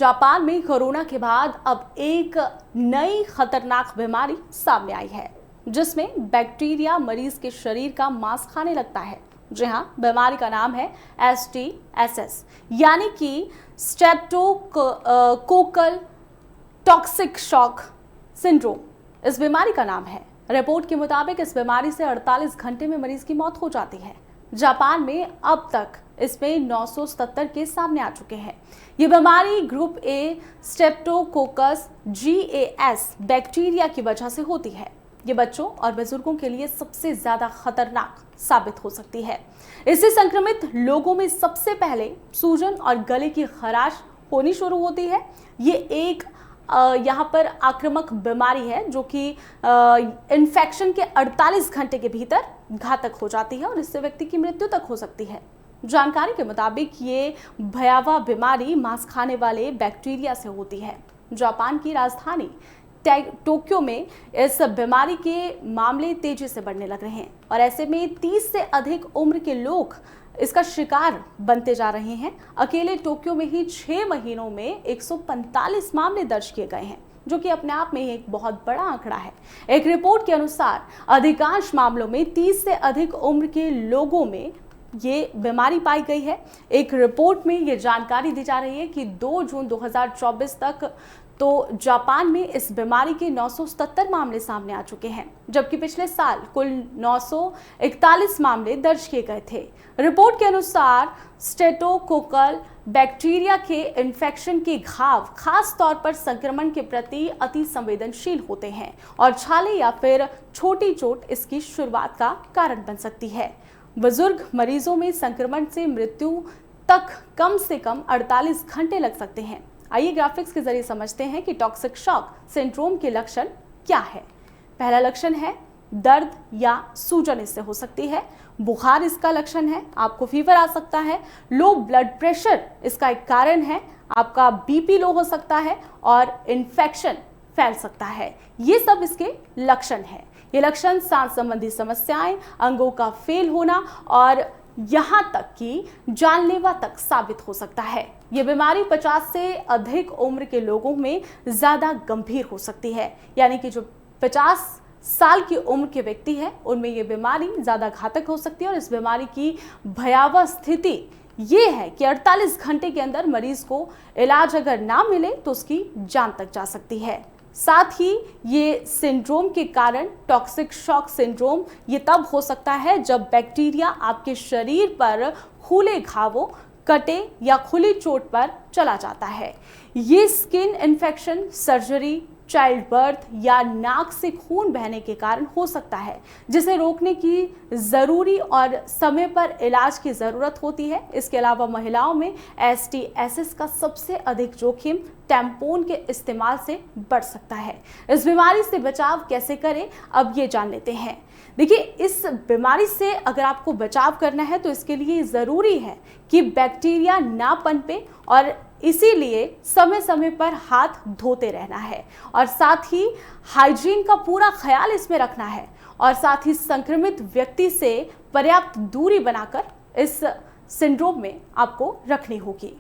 Japan में corona के बाद अब एक नई खतरनाक बीमारी सामने आई है, जिसमें बैक्टीरिया मरीज के शरीर का मांस खाने लगता है। जी हाँ, बीमारी का नाम है STSS यानी कि स्ट्रेप्टोकोकल टॉक्सिक शॉक सिंड्रोम इस बीमारी का नाम है। रिपोर्ट के मुताबिक इस बीमारी से 48 घंटे में मरीज की मौत हो जाती है। जापान में अब तक इसमें 977 केस सामने आ चुके हैं। ये बीमारी group A Streptococcus GAS bacteria की वजह से होती है। ये बच्चों और बुजुर्गों के लिए सबसे ज्यादा खतरनाक साबित हो सकती है। इससे संक्रमित लोगों में सबसे पहले सूजन और गले की खराश होनी शुरू होती है। ये एक यहाँ पर आक्रामक बीमारी है जो कि इन्फेक्शन के 48 घंटे के भीतर घातक हो जाती है और इससे व्यक्ति की मृत्यु तक हो सकती है। जानकारी के मुताबिक ये भयावह बीमारी मांस खाने वाले बैक्टीरिया से होती है। जापान की राजधानी टोक्यो में इस बीमारी के मामले तेजी से बढ़ने लग रहे हैं और ऐसे में 30 से अधिक उम्र के लोग इसका शिकार बनते जा रहे हैं। अकेले टोक्यो में ही 6 महीनों में 145 मामले दर्ज किए गए हैं, जो कि अपने आप में एक बहुत बड़ा आंकड़ा है। एक रिपोर्ट के अनुसार अधिकांश मामलों में 30 से अधिक उम्र के लोगों में ये बीमारी पाई गई है। एक रिपोर्ट में ये जानकारी दी जा रही है कि 2 जून 2024 तक तो जापान में इस बीमारी के 977 मामले सामने आ चुके हैं, जबकि पिछले साल कुल 941 मामले दर्ज किए गए थे। रिपोर्ट के अनुसार स्ट्रेप्टोकोकल बैक्टीरिया के इन्फेक्शन के घाव खास तौर पर संक्रमण के प्रति अति संवेदनशील होते हैं और छाले या फिर छोटी चोट इसकी शुरुआत का कारण बन सकती है। बुजुर्ग मरीजों में संक्रमण से मृत्यु तक कम से कम 48 घंटे लग सकते हैं। आइए ग्राफिक्स के जरिए समझते हैं कि टॉक्सिक शॉक सिंड्रोम के लक्षण क्या है। पहला लक्षण है दर्द या सूजन इससे हो सकती है। बुखार इसका लक्षण है, आपको फीवर आ सकता है। लो ब्लड प्रेशर इसका एक कारण है, आपका BP लो हो सकता है और इन्फेक्शन फैल सकता है। ये सब इसके लक्षण हैं। ये लक्षण सांस संबंधी समस्याएं, अंगों का फेल होना और यहाँ तक कि जानलेवा तक साबित हो सकता है। ये बीमारी 50 से अधिक उम्र के लोगों में ज्यादा गंभीर हो सकती है, यानी कि जो 50 साल की उम्र के व्यक्ति हैं उनमें ये बीमारी ज्यादा घातक हो सकती है। और इस बीमारी की भयावह स्थिति ये है कि 48 घंटे के अंदर मरीज को इलाज अगर ना मिले तो उसकी जान तक जा सकती है। साथ ही ये सिंड्रोम के कारण टॉक्सिक शॉक सिंड्रोम ये तब हो सकता है जब बैक्टीरिया आपके शरीर पर खुले घावों, कटे या खुली चोट पर चला जाता है। ये skin infection, surgery, child birth या नाक से खून बहने के कारण हो सकता है, जिसे रोकने की जरूरी और समय पर इलाज की जरूरत होती है। इसके अलावा महिलाओं में STSS का सबसे अधिक जोखिम टैम्पोन के इस्तेमाल से बढ़ सकता है। इस बीमारी से बचाव कैसे करें, अब ये जान लेते हैं। देखिए, इस बीमारी से अगर आपको बचाव करना है तो इसके लिए ज़रूरी है कि बैक्टीरिया ना पनपे और इसीलिए समय समय पर हाथ धोते रहना है और साथ ही हाइजीन का पूरा ख्याल इसमें रखना है और साथ ही संक्रमित व्यक्ति से पर्याप्त दूरी बनाकर इस सिंड्रोम में आपको रखनी होगी।